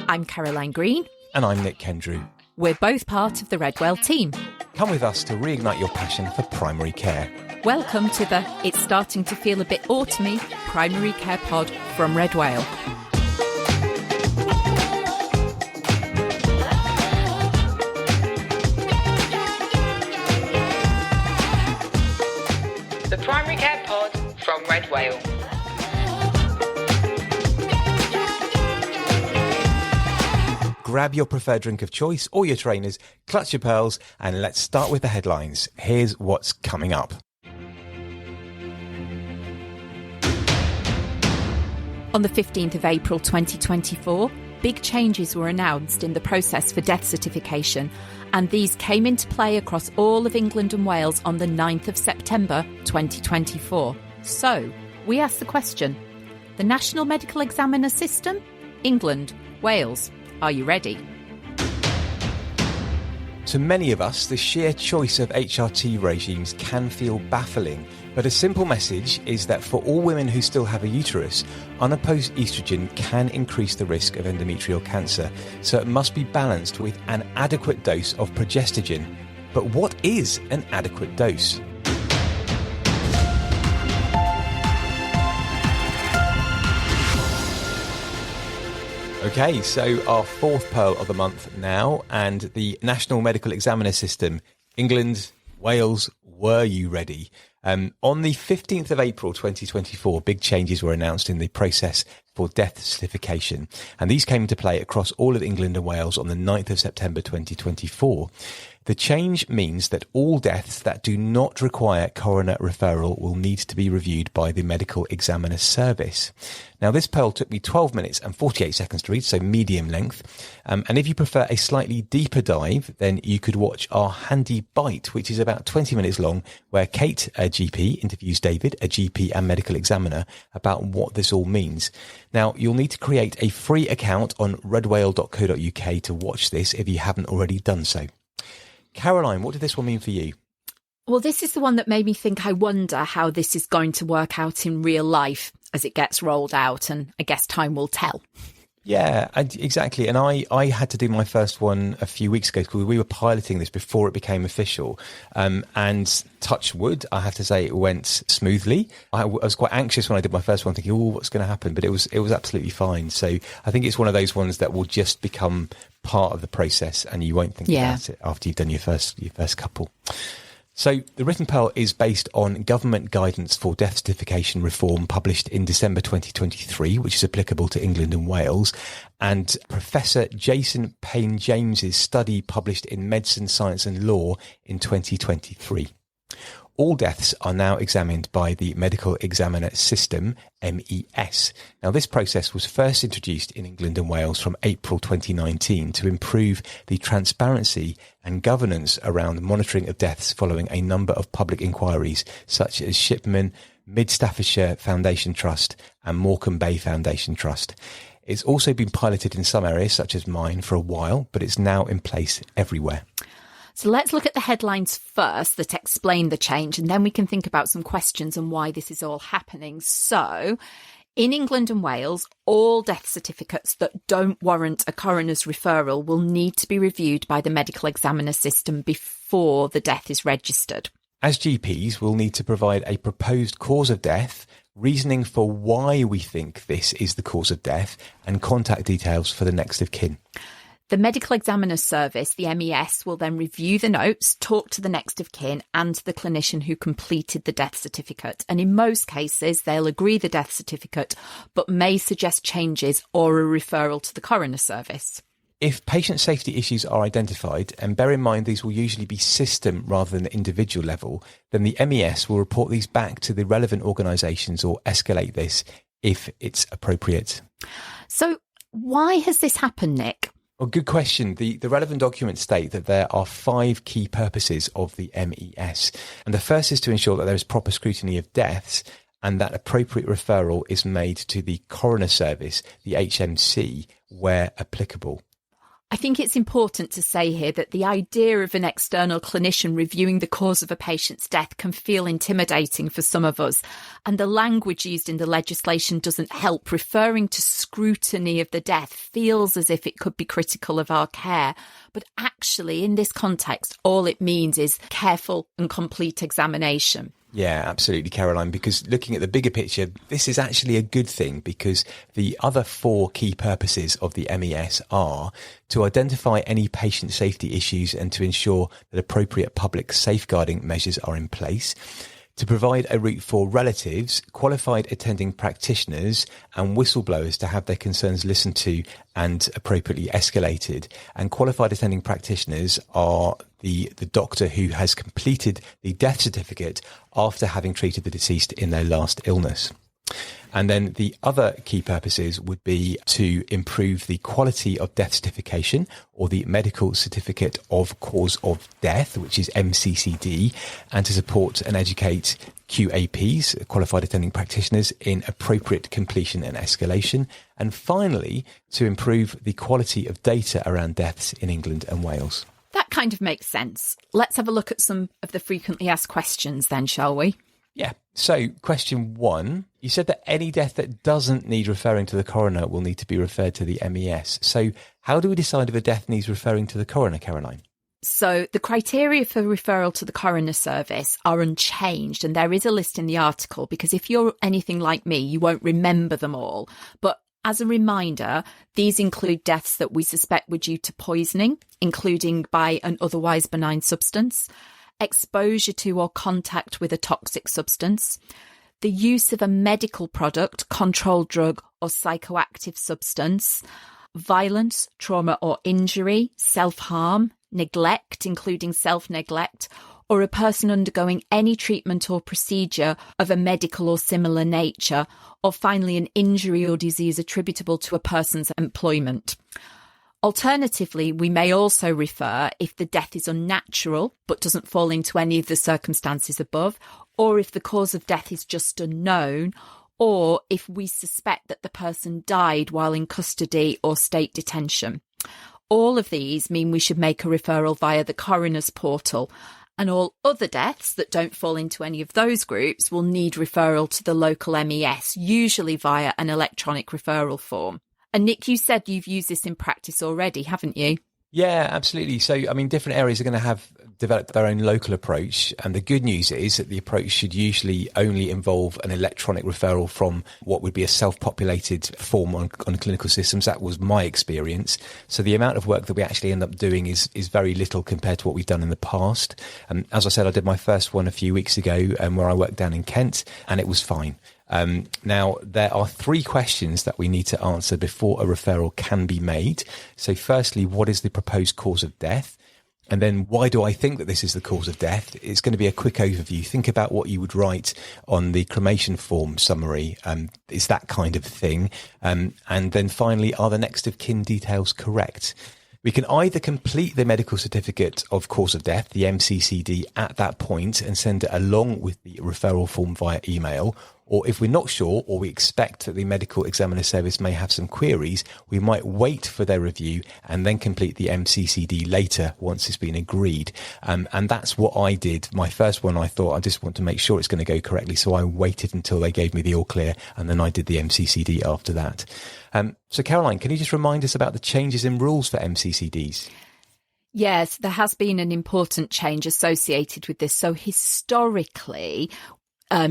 I'm Caroline Green. And I'm Nick Kendrew. We're both part of the Red Whale team. Come with us to reignite your passion for primary care. Welcome to the It's Starting to Feel a Bit Autumny Primary Care Pod from Red Whale. The Primary Care Pod from Red Whale. Grab your preferred drink of choice or your trainers, clutch your pearls, and let's start with the headlines. Here's what's coming up. On the 15th of April 2024, big changes were announced in the process for death certification, and these came into play across all of England and Wales on the 9th of September 2024. So, we ask the question, the National Medical Examiner System? England, Wales, are you ready? To many of us, the sheer choice of HRT regimes can feel baffling, but a simple message is that for all women who still have a uterus, unopposed oestrogen can increase the risk of endometrial cancer, so it must be balanced with an adequate dose of progestogen. But what is an adequate dose? Okay, so our fourth pearl of the month now, and the National Medical Examiner System. England, Wales, were you ready? On the 15th of April 2024, big changes were announced in the process for death certification, and these came into play across all of England and Wales on the 9th of September 2024. The change means that all deaths that do not require coroner referral will need to be reviewed by the Medical Examiner Service. Now, this pearl took me 12 minutes and 48 seconds to read, so medium length. And if you prefer a slightly deeper dive, then you could watch our handy bite, which is about 20 minutes long, where Kate, a GP, interviews David, a GP and medical examiner, about what this all means. Now, you'll need to create a free account on redwhale.co.uk to watch this if you haven't already done so. Caroline, what did this one mean for you? Well, this is the one that made me think I wonder how this is going to work out in real life as it gets rolled out, and I guess time will tell. Yeah, exactly. And I had to do my first one a few weeks ago because we were piloting this before it became official. And touch wood, I have to say it went smoothly. I was quite anxious when I did my first one, thinking, oh, what's going to happen? But it was absolutely fine. So I think it's one of those ones that will just become part of the process and you won't think about it after you've done your first couple. So the written pearl is based on government guidance for death certification reform published in December 2023, which is applicable to England and Wales, and Professor Jason Payne-James's study published in Medicine, Science and Law in 2023. All deaths are now examined by the Medical Examiner System, MES. Now, this process was first introduced in England and Wales from April 2019 to improve the transparency and governance around monitoring of deaths following a number of public inquiries, such as Shipman, Mid Staffordshire Foundation Trust and Morecambe Bay Foundation Trust. It's also been piloted in some areas, such as mine, for a while, but it's now in place everywhere. So let's look at the headlines first that explain the change, and then we can think about some questions on why this is all happening. So, in England and Wales, all death certificates that don't warrant a coroner's referral will need to be reviewed by the Medical Examiner System before the death is registered. As GPs, we'll need to provide a proposed cause of death, reasoning for why we think this is the cause of death, and contact details for the next of kin. The Medical Examiner Service, the MES, will then review the notes, talk to the next of kin and the clinician who completed the death certificate. And in most cases, they'll agree the death certificate, but may suggest changes or a referral to the coroner service. If patient safety issues are identified, and bear in mind these will usually be system rather than individual level, then the MES will report these back to the relevant organisations or escalate this if it's appropriate. So why has this happened, Nick? Well, good question. The relevant documents state that there are 5 key purposes of the MES. And the first is to ensure that there is proper scrutiny of deaths and that appropriate referral is made to the coroner service, the HMC, where applicable. I think it's important to say here that the idea of an external clinician reviewing the cause of a patient's death can feel intimidating for some of us, and the language used in the legislation doesn't help. Referring to scrutiny of the death feels as if it could be critical of our care, but actually in this context, all it means is careful and complete examination. Yeah, absolutely, Caroline, because looking at the bigger picture, this is actually a good thing, because the other 4 key purposes of the MES are to identify any patient safety issues and to ensure that appropriate public safeguarding measures are in place, to provide a route for relatives, qualified attending practitioners and whistleblowers to have their concerns listened to and appropriately escalated. And qualified attending practitioners are the doctor who has completed the death certificate after having treated the deceased in their last illness. And then the other key purposes would be to improve the quality of death certification, or the medical certificate of cause of death, which is MCCD, and to support and educate QAPs, qualified attending practitioners, in appropriate completion and escalation. And finally, to improve the quality of data around deaths in England and Wales. That kind of makes sense. Let's have a look at some of the frequently asked questions then, shall we? Yeah. So question 1, you said that any death that doesn't need referring to the coroner will need to be referred to the MES. So how do we decide if a death needs referring to the coroner, Caroline? So the criteria for referral to the coroner service are unchanged, and there is a list in the article, because if you're anything like me, you won't remember them all. But as a reminder, these include deaths that we suspect were due to poisoning, including by an otherwise benign substance, exposure to or contact with a toxic substance, the use of a medical product, controlled drug or psychoactive substance, violence, trauma or injury, self-harm, neglect, including self-neglect, or a person undergoing any treatment or procedure of a medical or similar nature, or finally an injury or disease attributable to a person's employment. Alternatively, we may also refer if the death is unnatural but doesn't fall into any of the circumstances above, or if the cause of death is just unknown, or if we suspect that the person died while in custody or state detention. All of these mean we should make a referral via the coroner's portal, and all other deaths that don't fall into any of those groups will need referral to the local MES, usually via an electronic referral form. And Nick, you said you've used this in practice already, haven't you? Yeah, absolutely. So, I mean, different areas are going to have developed their own local approach. And the good news is that the approach should usually only involve an electronic referral from what would be a self-populated form on clinical systems. That was my experience. So the amount of work that we actually end up doing is very little compared to what we've done in the past. As I said, I did my first one a few weeks ago where I worked down in Kent, and it was fine. Now, there are 3 questions that we need to answer before a referral can be made. So firstly, what is the proposed cause of death? And then why do I think that this is the cause of death? It's going to be a quick overview. Think about what you would write on the cremation form summary. It's that kind of thing. And then finally, are the next of kin details correct? We can either complete the medical certificate of cause of death, the MCCD, at that point and send it along with the referral form via email. Or if we're not sure, or we expect that the medical examiner service may have some queries, we might wait for their review and then complete the MCCD later once it's been agreed. And that's what I did. My first one, I thought I just want to make sure it's going to go correctly. So I waited until they gave me the all clear, and then I did the MCCD after that. So Caroline, can you just remind us about the changes in rules for MCCDs? Yes, there has been an important change associated with this. So historically,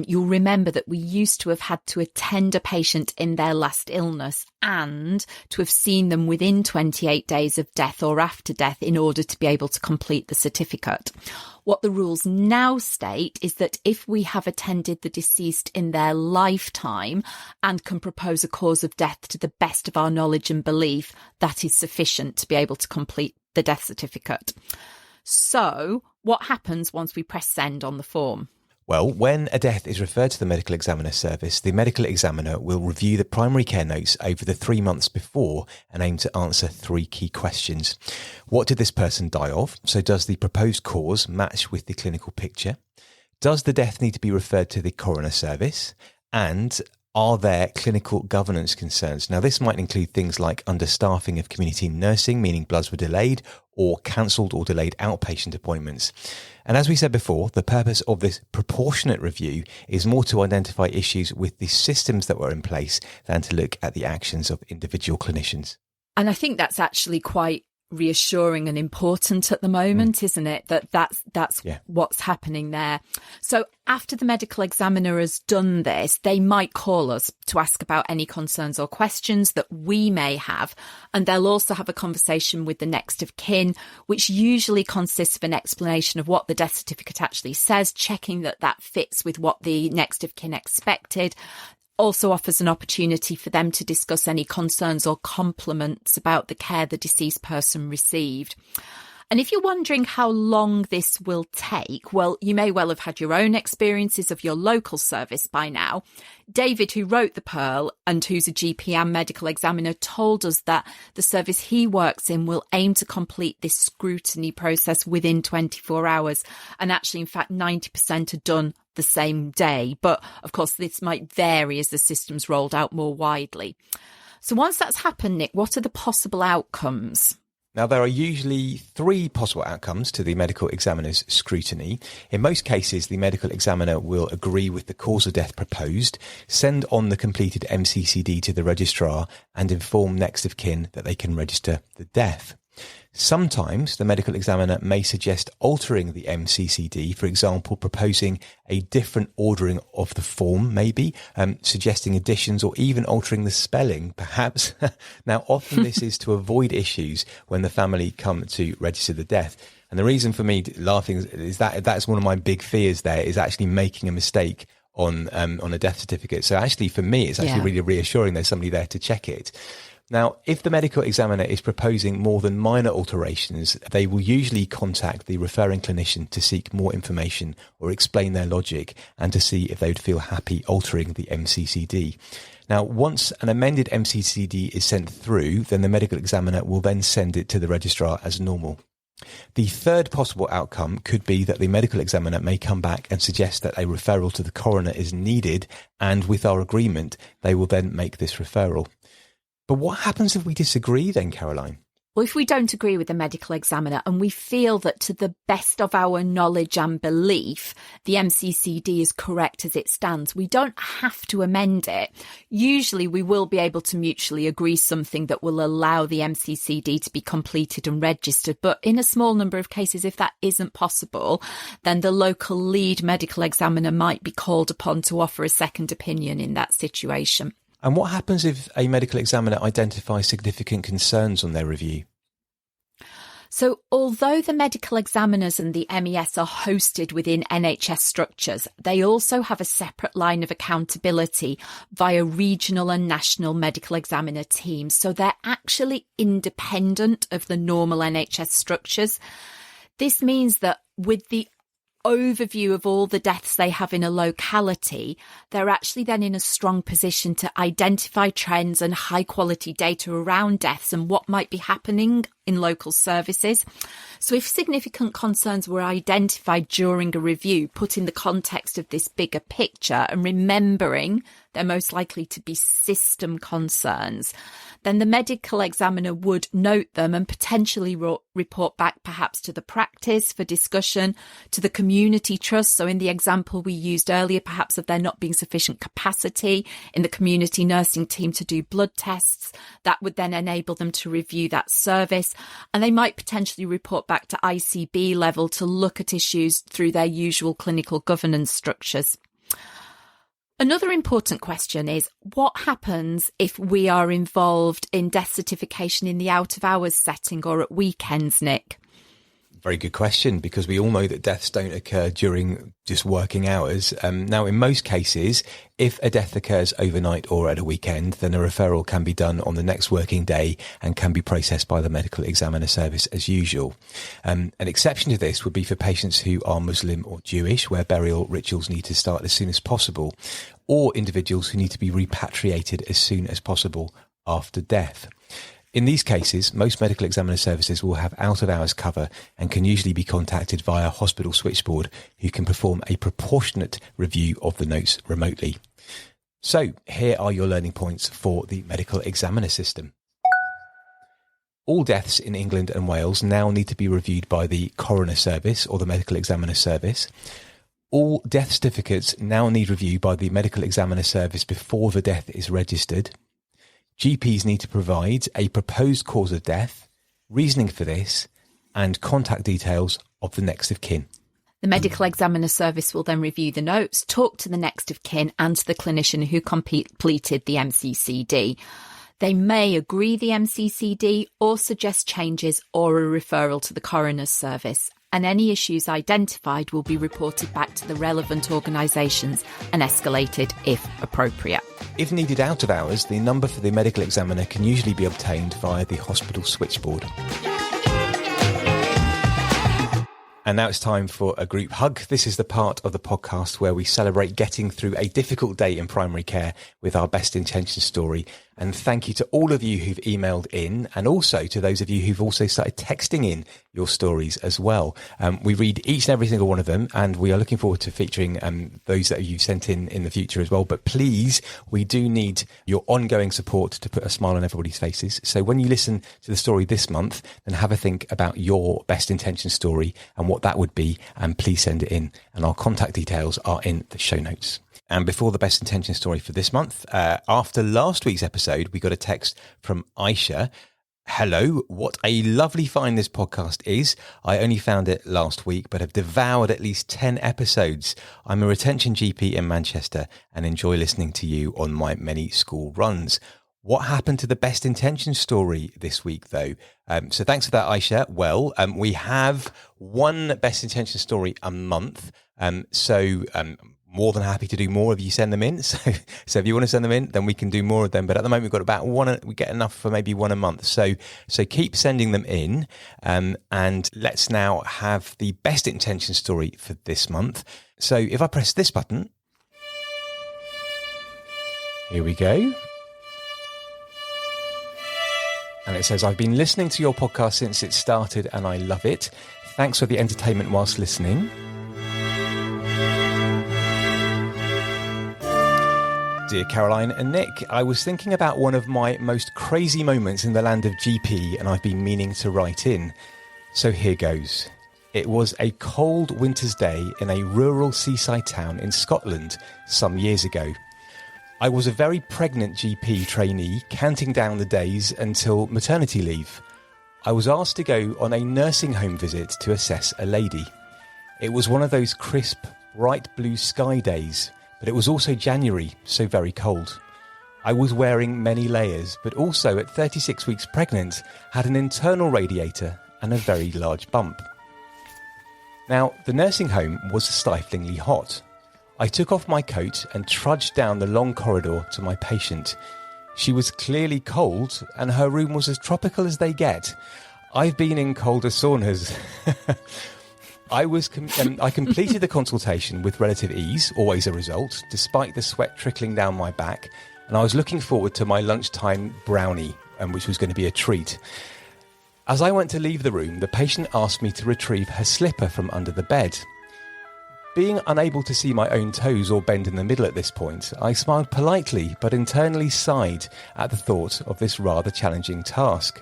you'll remember that we used to have had to attend a patient in their last illness and to have seen them within 28 days of death or after death in order to be able to complete the certificate. What the rules now state is that if we have attended the deceased in their lifetime and can propose a cause of death to the best of our knowledge and belief, that is sufficient to be able to complete the death certificate. So what happens once we press send on the form? Well, when a death is referred to the medical examiner service, the medical examiner will review the primary care notes over the 3 months before and aim to answer 3 key questions. What did this person die of? So does the proposed cause match with the clinical picture? Does the death need to be referred to the coroner service? And Are there clinical governance concerns? Now, this might include things like understaffing of community nursing, meaning bloods were delayed, or cancelled or delayed outpatient appointments. And as we said before, the purpose of this proportionate review is more to identify issues with the systems that were in place than to look at the actions of individual clinicians. And I think that's actually quite reassuring and important at the moment, isn't it? That's what's happening there. So after the medical examiner has done this, they might call us to ask about any concerns or questions that we may have. And they'll also have a conversation with the next of kin, which usually consists of an explanation of what the death certificate actually says, checking that that fits with what the next of kin expected. Also offers an opportunity for them to discuss any concerns or compliments about the care the deceased person received. And if you're wondering how long this will take, well, you may well have had your own experiences of your local service by now. David, who wrote the Pearl and who's a GP and medical examiner, told us that the service he works in will aim to complete this scrutiny process within 24 hours. And actually, in fact, 90% are done the same day. But of course, this might vary as the system's rolled out more widely. So once that's happened, Nick, what are the possible outcomes? Now, there are usually 3 possible outcomes to the medical examiner's scrutiny. In most cases, the medical examiner will agree with the cause of death proposed, send on the completed MCCD to the registrar, and inform next of kin that they can register the death. Sometimes the medical examiner may suggest altering the MCCD, for example, proposing a different ordering of the form, maybe, suggesting additions or even altering the spelling, perhaps. Now, often this is to avoid issues when the family come to register the death. And the reason for me laughing is that that's one of my big fears there, is actually making a mistake on a death certificate. So actually, for me, it's actually really reassuring there's somebody there to check it. Now, if the medical examiner is proposing more than minor alterations, they will usually contact the referring clinician to seek more information or explain their logic and to see if they would feel happy altering the MCCD. Now, once an amended MCCD is sent through, then the medical examiner will then send it to the registrar as normal. The third possible outcome could be that the medical examiner may come back and suggest that a referral to the coroner is needed, and with our agreement, they will then make this referral. But what happens if we disagree then, Caroline? Well, if we don't agree with the medical examiner and we feel that to the best of our knowledge and belief, the MCCD is correct as it stands, we don't have to amend it. Usually we will be able to mutually agree something that will allow the MCCD to be completed and registered. But in a small number of cases, if that isn't possible, then the local lead medical examiner might be called upon to offer a second opinion in that situation. And what happens if a medical examiner identifies significant concerns on their review? So although the medical examiners and the MES are hosted within NHS structures, they also have a separate line of accountability via regional and national medical examiner teams. So they're actually independent of the normal NHS structures. This means that with the overview of all the deaths they have in a locality, they're actually then in a strong position to identify trends and high quality data around deaths and what might be happening in local services. So if significant concerns were identified during a review, put in the context of this bigger picture and remembering they're most likely to be system concerns, then the medical examiner would note them and potentially report back perhaps to the practice for discussion, to the community trust. So in the example we used earlier, perhaps of there not being sufficient capacity in the community nursing team to do blood tests, that would then enable them to review that service. And they might potentially report back to ICB level to look at issues through their usual clinical governance structures. Another important question is, what happens if we are involved in death certification in the out of hours setting or at weekends, Nick? Very good question, because we all know that deaths don't occur during just working hours. Now, in most cases, if a death occurs overnight or at a weekend, then a referral can be done on the next working day and can be processed by the medical examiner service as usual. An exception to this would be for patients who are Muslim or Jewish, where burial rituals need to start as soon as possible, or individuals who need to be repatriated as soon as possible after death. In these cases, most medical examiner services will have out-of-hours cover and can usually be contacted via hospital switchboard, who can perform a proportionate review of the notes remotely. So here are your learning points for the medical examiner system. All deaths in England and Wales now need to be reviewed by the coroner service or the medical examiner service. All death certificates now need review by the medical examiner service before the death is registered. GPs need to provide a proposed cause of death, reasoning for this, and contact details of the next of kin. The medical examiner service will then review the notes, talk to the next of kin and to the clinician who completed the MCCD. They may agree the MCCD or suggest changes or a referral to the coroner's service, and any issues identified will be reported back to the relevant organisations and escalated if appropriate. If needed out of hours, the number for the medical examiner can usually be obtained via the hospital switchboard. And now it's time for a group hug. This is the part of the podcast where we celebrate getting through a difficult day in primary care with our best intention story. And thank you to all of you who've emailed in, and also to those of you who've also started texting in your stories as well. We read each and every single one of them, and we are looking forward to featuring those that you've sent in the future as well. But please, we do need your ongoing support to put a smile on everybody's faces. So when you listen to the story this month, then have a think about your best intention story and what that would be, and please send it in. And our contact details are in the show notes. And before the best intention story for this month, after last week's episode, we got a text from Aisha. Hello, what a lovely find this podcast is. I only found it last week, but have devoured at least 10 episodes. I'm a retention GP in Manchester and enjoy listening to you on my many school runs. What happened to the best intention story this week, though? So thanks for that, Aisha. Well, we have one best intention story a month. More than happy to do more if you send them in. So if you want to send them in, then we can do more of them. But at the moment, we've got about one. We get enough for maybe one a month. So keep sending them in. And let's now have the best intention story for this month. So if I press this button, here we go. And it says, I've been listening to your podcast since it started and I love it. Thanks for the entertainment whilst listening. Dear Caroline and Nick, I was thinking about one of my most crazy moments in the land of GP and I've been meaning to write in. So here goes. It was a cold winter's day in a rural seaside town in Scotland some years ago. I was a very pregnant GP trainee counting down the days until maternity leave. I was asked to go on a nursing home visit to assess a lady. It was one of those crisp, bright blue sky days, but it was also January, so very cold. I was wearing many layers, but also at 36 weeks pregnant, had an internal radiator and a very large bump. Now, the nursing home was stiflingly hot. I took off my coat and trudged down the long corridor to my patient. She was clearly cold, and her room was as tropical as they get. I've been in colder saunas. I completed the consultation with relative ease, always a result, despite the sweat trickling down my back, and I was looking forward to my lunchtime brownie, which was going to be a treat. As I went to leave the room, the patient asked me to retrieve her slipper from under the bed. Being unable to see my own toes or bend in the middle at this point, I smiled politely but internally sighed at the thought of this rather challenging task.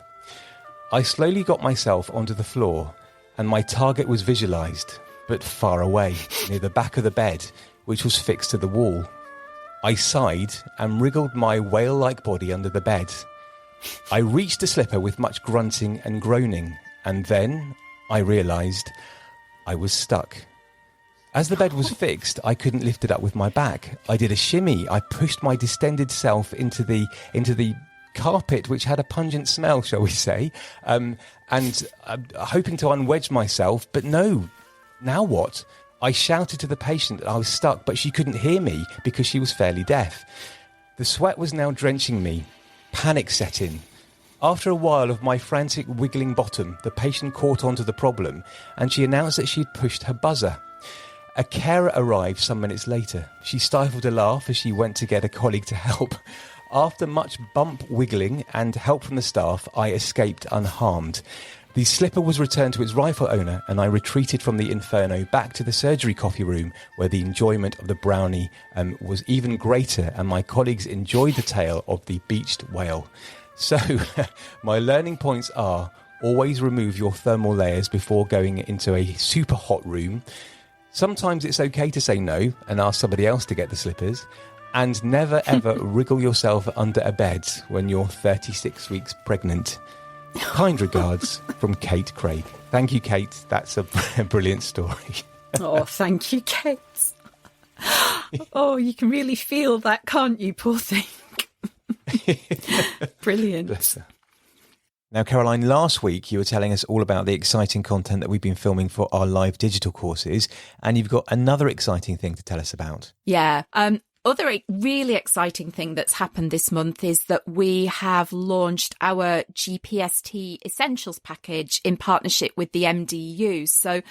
I slowly got myself onto the floor, and my target was visualised, but far away, near the back of the bed, which was fixed to the wall. I sighed and wriggled my whale-like body under the bed. I reached the slipper with much grunting and groaning, and then I realised I was stuck. As the bed was fixed, I couldn't lift it up with my back. I did a shimmy. I pushed my distended self into the carpet, which had a pungent smell, shall we say, and hoping to unwedge myself, but no. Now what? I shouted to the patient that I was stuck, but she couldn't hear me because she was fairly deaf. The sweat was now drenching me. Panic set in. After a while of my frantic wiggling bottom, the patient caught on to the problem, and she announced that she'd pushed her buzzer. A carer arrived some minutes later. She stifled a laugh as she went to get a colleague to help. After much bump wiggling and help from the staff, I escaped unharmed. The slipper was returned to its rightful owner, and I retreated from the inferno back to the surgery coffee room, where the enjoyment of the brownie was even greater, and my colleagues enjoyed the tale of the beached whale. So, my learning points are: always remove your thermal layers before going into a super hot room. Sometimes it's okay to say no and ask somebody else to get the slippers. And never ever wriggle yourself under a bed when you're 36 weeks pregnant. Kind regards from Kate Craig. Thank you, Kate. That's a brilliant story. Oh, thank you, Kate. Oh, you can really feel that, can't you, poor thing? Brilliant. Bless her. Now, Caroline, last week you were telling us all about the exciting content that we've been filming for our live digital courses, and you've got another exciting thing to tell us about. Yeah. Other really exciting thing that's happened this month is that we have launched our GPST Essentials package in partnership with the MDU. So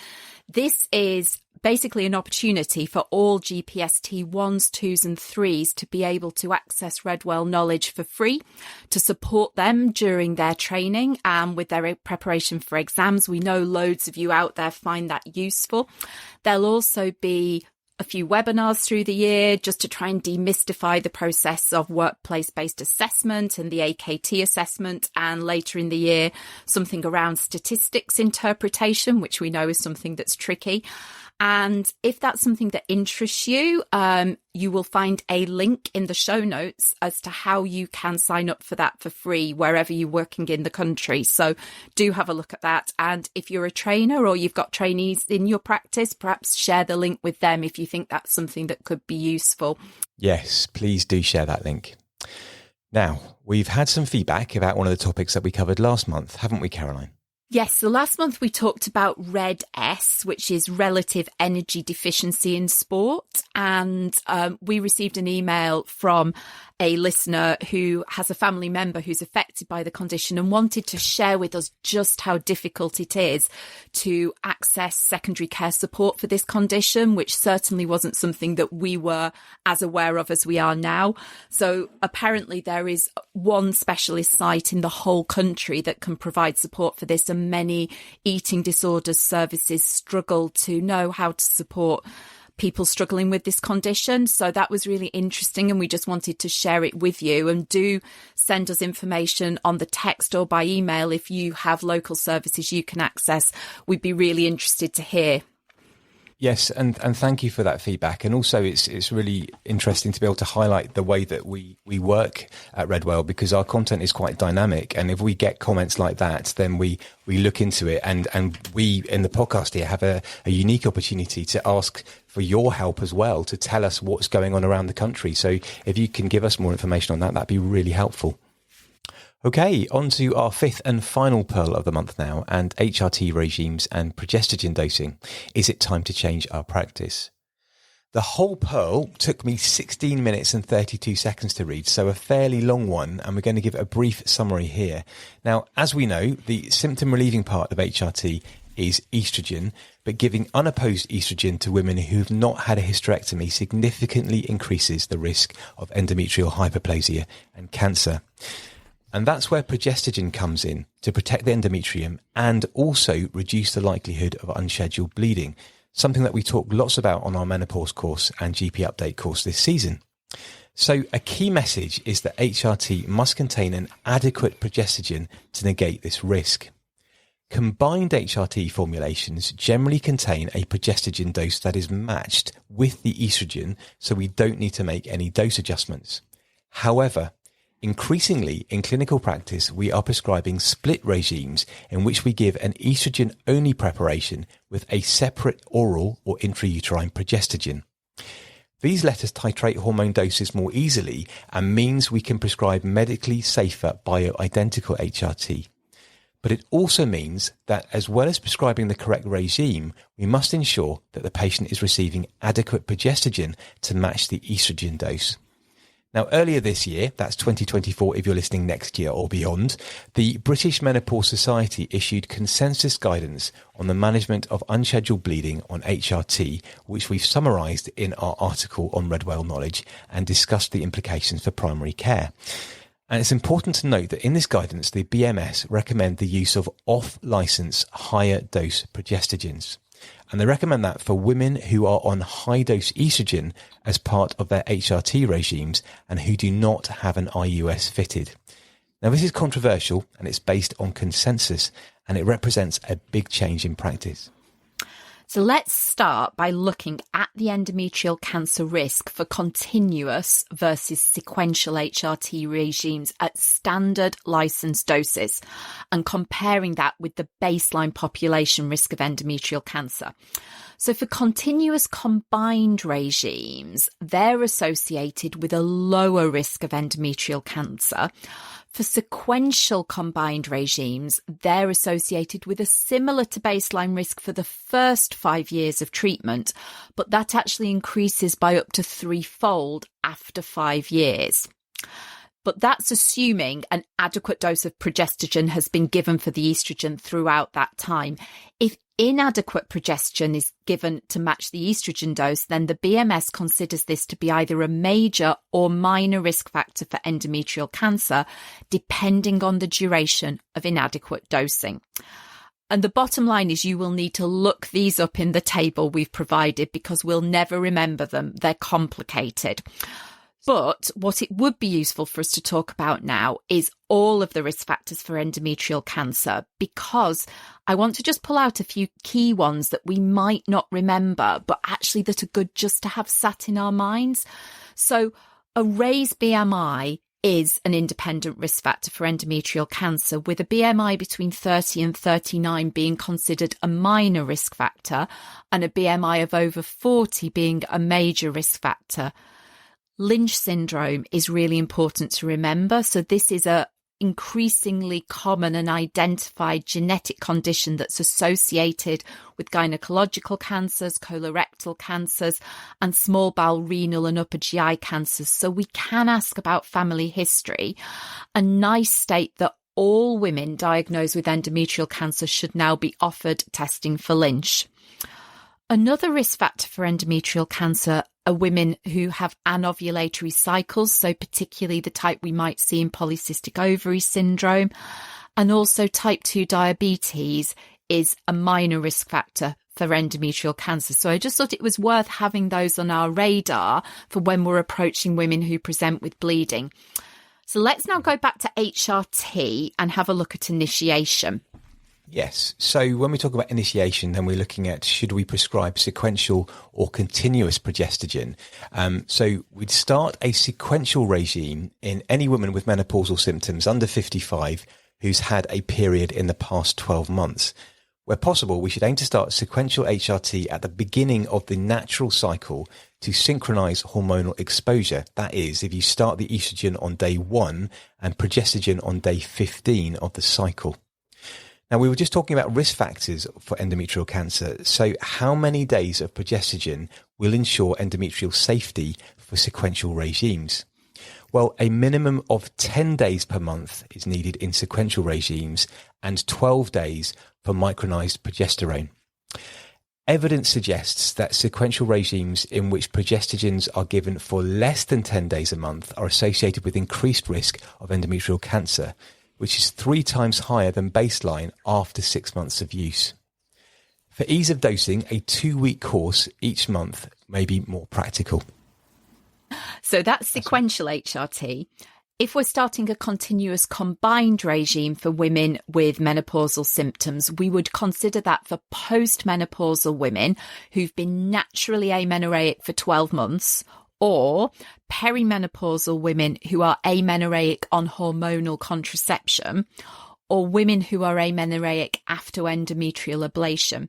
this is basically an opportunity for all GPST 1s, 2s and 3s to be able to access Redwell knowledge for free, to support them during their training and with their preparation for exams. We know loads of you out there find that useful. There'll also be a few webinars through the year just to try and demystify the process of workplace-based assessment and the AKT assessment, and later in the year something around statistics interpretation, which we know is something that's tricky. And if that's something that interests you, you will find a link in the show notes as to how you can sign up for that for free wherever you're working in the country. So do have a look at that. And if you're a trainer or you've got trainees in your practice, perhaps share the link with them if you think that's something that could be useful. Yes, please do share that link. Now, we've had some feedback about one of the topics that we covered last month, haven't we, Caroline? Yes, so last month we talked about RED-S, which is relative energy deficiency in sport. And we received an email from a listener who has a family member who's affected by the condition and wanted to share with us just how difficult it is to access secondary care support for this condition, which certainly wasn't something that we were as aware of as we are now. So apparently there is one specialist site in the whole country that can provide support for this, and many eating disorders services struggle to know how to support people struggling with this condition. So that was really interesting, and we just wanted to share it with you. And do send us information on the text or by email if you have local services you can access. We'd be really interested to hear. Yes, and thank you for that feedback. And also it's really interesting to be able to highlight the way that we work at Redwell, because our content is quite dynamic. And if we get comments like that, then we look into it. And we in the podcast here have a unique opportunity to ask for your help as well, to tell us what's going on around the country. So if you can give us more information on that, that'd be really helpful. Okay, on to our fifth and final pearl of the month now, and HRT regimes and progestogen dosing. Is it time to change our practice? The whole pearl took me 16 minutes and 32 seconds to read, so a fairly long one, and we're going to give a brief summary here. Now, as we know, the symptom relieving part of HRT is oestrogen, but giving unopposed oestrogen to women who've not had a hysterectomy significantly increases the risk of endometrial hyperplasia and cancer. And that's where progestogen comes in, to protect the endometrium and also reduce the likelihood of unscheduled bleeding, something that we talk lots about on our menopause course and GP update course this season. So a key message is that HRT must contain an adequate progestogen to negate this risk. Combined HRT formulations generally contain a progestogen dose that is matched with the estrogen, so we don't need to make any dose adjustments. However, increasingly, in clinical practice, we are prescribing split regimes in which we give an estrogen-only preparation with a separate oral or intrauterine progestogen. These let us titrate hormone doses more easily and means we can prescribe medically safer bioidentical HRT. But it also means that as well as prescribing the correct regime, we must ensure that the patient is receiving adequate progestogen to match the estrogen dose. Now, earlier this year, that's 2024 if you're listening next year or beyond, the British Menopause Society issued consensus guidance on the management of unscheduled bleeding on HRT, which we've summarised in our article on Redwell Knowledge and discussed the implications for primary care. And it's important to note that in this guidance, the BMS recommend the use of off-license higher dose progestogens. And they recommend that for women who are on high dose estrogen as part of their HRT regimes and who do not have an IUS fitted. Now, this is controversial and it's based on consensus, and it represents a big change in practice. So let's start by looking at the endometrial cancer risk for continuous versus sequential HRT regimes at standard licensed doses and comparing that with the baseline population risk of endometrial cancer. So for continuous combined regimes, they're associated with a lower risk of endometrial cancer. For sequential combined regimes, they're associated with a similar to baseline risk for the first 5 years of treatment, but that actually increases by up to 3-fold after 5 years. But that's assuming an adequate dose of progestogen has been given for the estrogen throughout that time. If inadequate progestogen is given to match the estrogen dose, then the BMS considers this to be either a major or minor risk factor for endometrial cancer, depending on the duration of inadequate dosing. And the bottom line is you will need to look these up in the table we've provided because we'll never remember them. They're complicated. But what it would be useful for us to talk about now is all of the risk factors for endometrial cancer, because I want to just pull out a few key ones that we might not remember, but actually that are good just to have sat in our minds. So a raised BMI is an independent risk factor for endometrial cancer, with a BMI between 30 and 39 being considered a minor risk factor and a BMI of over 40 being a major risk factor. Lynch syndrome is really important to remember. So this is a increasingly common and identified genetic condition that's associated with gynecological cancers, colorectal cancers, and small bowel, renal and upper GI cancers. So we can ask about family history. A NICE state that all women diagnosed with endometrial cancer should now be offered testing for Lynch. Another risk factor for endometrial cancer are women who have anovulatory cycles, so particularly the type we might see in polycystic ovary syndrome, and also type 2 diabetes is a minor risk factor for endometrial cancer. So I just thought it was worth having those on our radar for when we're approaching women who present with bleeding. So let's now go back to HRT and have a look at initiation. Yes. So when we talk about initiation, then we're looking at should we prescribe sequential or continuous progestogen. So we'd start a sequential regime in any woman with menopausal symptoms under 55 who's had a period in the past 12 months. Where possible, we should aim to start sequential HRT at the beginning of the natural cycle to synchronize hormonal exposure. That is, if you start the estrogen on day 1 and progestogen on day 15 of the cycle. Now, we were just talking about risk factors for endometrial cancer. So how many days of progestogen will ensure endometrial safety for sequential regimes? Well, a minimum of 10 days per month is needed in sequential regimes and 12 days for micronized progesterone. Evidence suggests that sequential regimes in which progestogens are given for less than 10 days a month are associated with increased risk of endometrial cancer, which is 3 times higher than baseline after 6 months of use. For ease of dosing, a 2-week course each month may be more practical. So that's sequential HRT. If we're starting a continuous combined regime for women with menopausal symptoms, we would consider that for postmenopausal women who've been naturally amenorrheic for 12 months, or perimenopausal women who are amenorrheic on hormonal contraception, or women who are amenorrheic after endometrial ablation.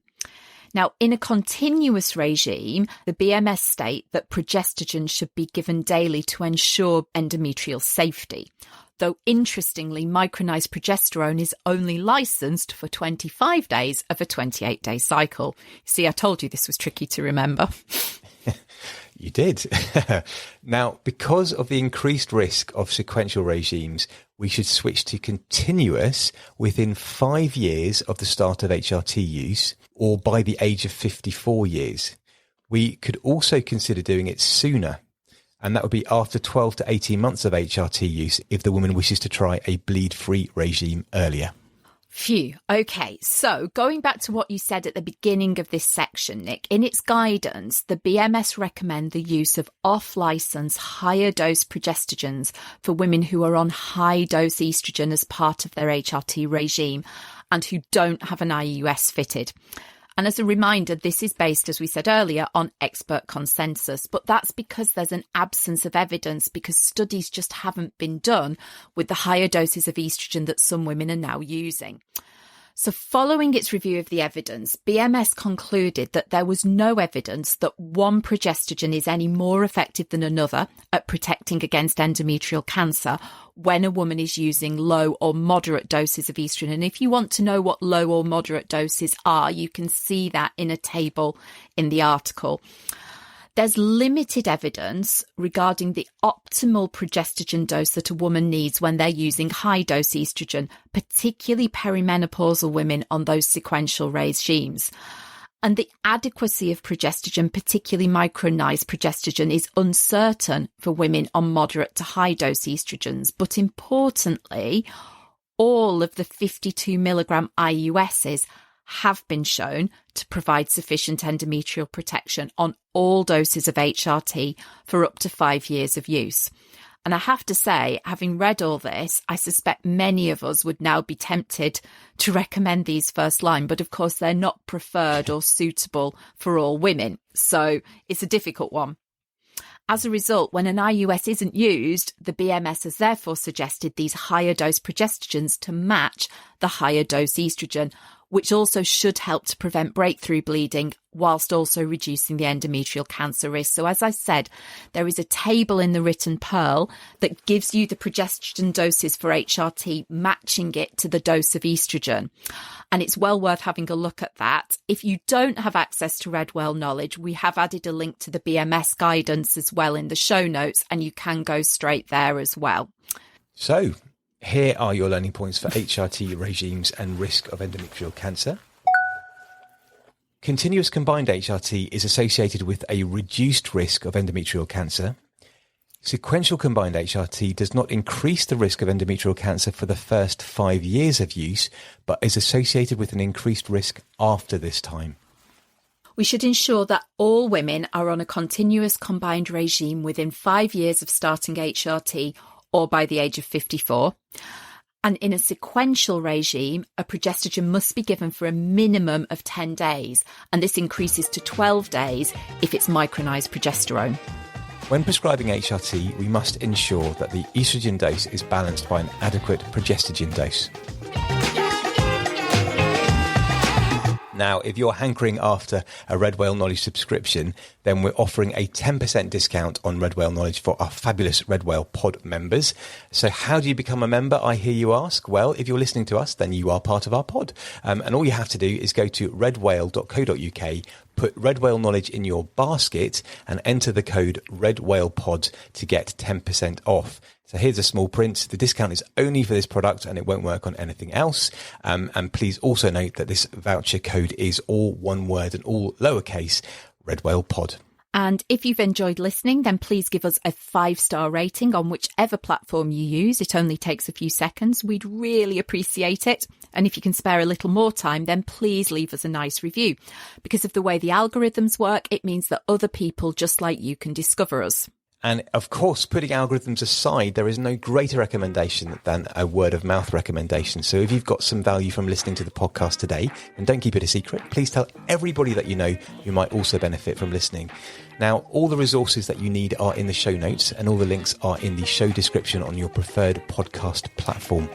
Now, in a continuous regime, the BMS state that progestogen should be given daily to ensure endometrial safety. Though interestingly, micronized progesterone is only licensed for 25 days of a 28-day cycle. See, I told you this was tricky to remember. You did. Now, because of the increased risk of sequential regimes, we should switch to continuous within 5 years of the start of HRT use or by the age of 54 years. We could also consider doing it sooner. And that would be after 12 to 18 months of HRT use if the woman wishes to try a bleed-free regime earlier. Phew. Okay, so going back to what you said at the beginning of this section, Nick, in its guidance, the BMS recommend the use of off-licence higher dose progestogens for women who are on high dose oestrogen as part of their HRT regime and who don't have an IUS fitted. And as a reminder, this is based, as we said earlier, on expert consensus. But that's because there's an absence of evidence because studies just haven't been done with the higher doses of estrogen that some women are now using. So following its review of the evidence, BMS concluded that there was no evidence that one progestogen is any more effective than another at protecting against endometrial cancer when a woman is using low or moderate doses of estrogen. And if you want to know what low or moderate doses are, you can see that in a table in the article. There's limited evidence regarding the optimal progestogen dose that a woman needs when they're using high-dose estrogen, particularly perimenopausal women on those sequential regimes. And the adequacy of progestogen, particularly micronized progestogen, is uncertain for women on moderate to high-dose estrogens. But importantly, all of the 52 milligram IUSs have been shown to provide sufficient endometrial protection on all doses of HRT for up to 5 years of use. And I have to say, having read all this, I suspect many of us would now be tempted to recommend these first line, but of course they're not preferred or suitable for all women. So it's a difficult one. As a result, when an IUS isn't used, the BMS has therefore suggested these higher dose progestogens to match the higher dose estrogen, which also should help to prevent breakthrough bleeding whilst also reducing the endometrial cancer risk. So as I said, there is a table in the written Pearl that gives you the progestogen doses for HRT, matching it to the dose of estrogen. And it's well worth having a look at that. If you don't have access to Redwell knowledge, we have added a link to the BMS guidance as well in the show notes, and you can go straight there as well. So here are your learning points for HRT regimes and risk of endometrial cancer. Continuous combined HRT is associated with a reduced risk of endometrial cancer. Sequential combined HRT does not increase the risk of endometrial cancer for the first 5 years of use, but is associated with an increased risk after this time. We should ensure that all women are on a continuous combined regime within 5 years of starting HRT or by the age of 54. And in a sequential regime, a progestogen must be given for a minimum of 10 days, and this increases to 12 days if it's micronized progesterone. When prescribing HRT, we must ensure that the estrogen dose is balanced by an adequate progestogen dose. Now, if you're hankering after a Redwell Knowledge subscription, then we're offering a 10% discount on Redwell Knowledge for our fabulous Redwell Pod members. So how do you become a member, I hear you ask? Well, if you're listening to us, then you are part of our pod. And all you have to do is go to redwhale.co.uk, put Redwell Knowledge in your basket and enter the code RedWhalePod to get 10% off. So here's a small print. The discount is only for this product and it won't work on anything else. And please also note that this voucher code is all one word and all lowercase, RedWhalePod. And if you've enjoyed listening, then please give us a 5-star rating on whichever platform you use. It only takes a few seconds. We'd really appreciate it. And if you can spare a little more time, then please leave us a nice review. Because of the way the algorithms work, it means that other people just like you can discover us. And of course, putting algorithms aside, there is no greater recommendation than a word of mouth recommendation. So if you've got some value from listening to the podcast today, and don't keep it a secret, please tell everybody that you know who might also benefit from listening. Now, all the resources that you need are in the show notes and all the links are in the show description on your preferred podcast platform.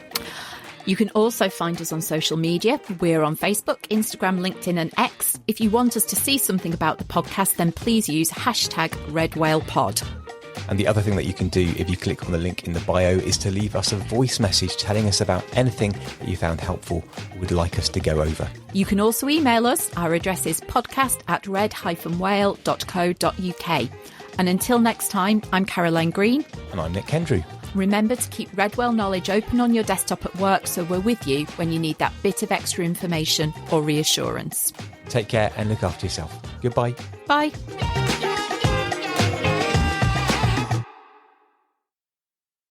You can also find us on social media. We're on Facebook, Instagram, LinkedIn and X. If you want us to see something about the podcast, then please use #RedWhalePod. And the other thing that you can do if you click on the link in the bio is to leave us a voice message telling us about anything that you found helpful or would like us to go over. You can also email us. Our address is podcast@red-whale.co.uk. And until next time, I'm Caroline Green. And I'm Nick Kendrew. Remember to keep Redwell Knowledge open on your desktop at work so we're with you when you need that bit of extra information or reassurance. Take care and look after yourself. Goodbye. Bye.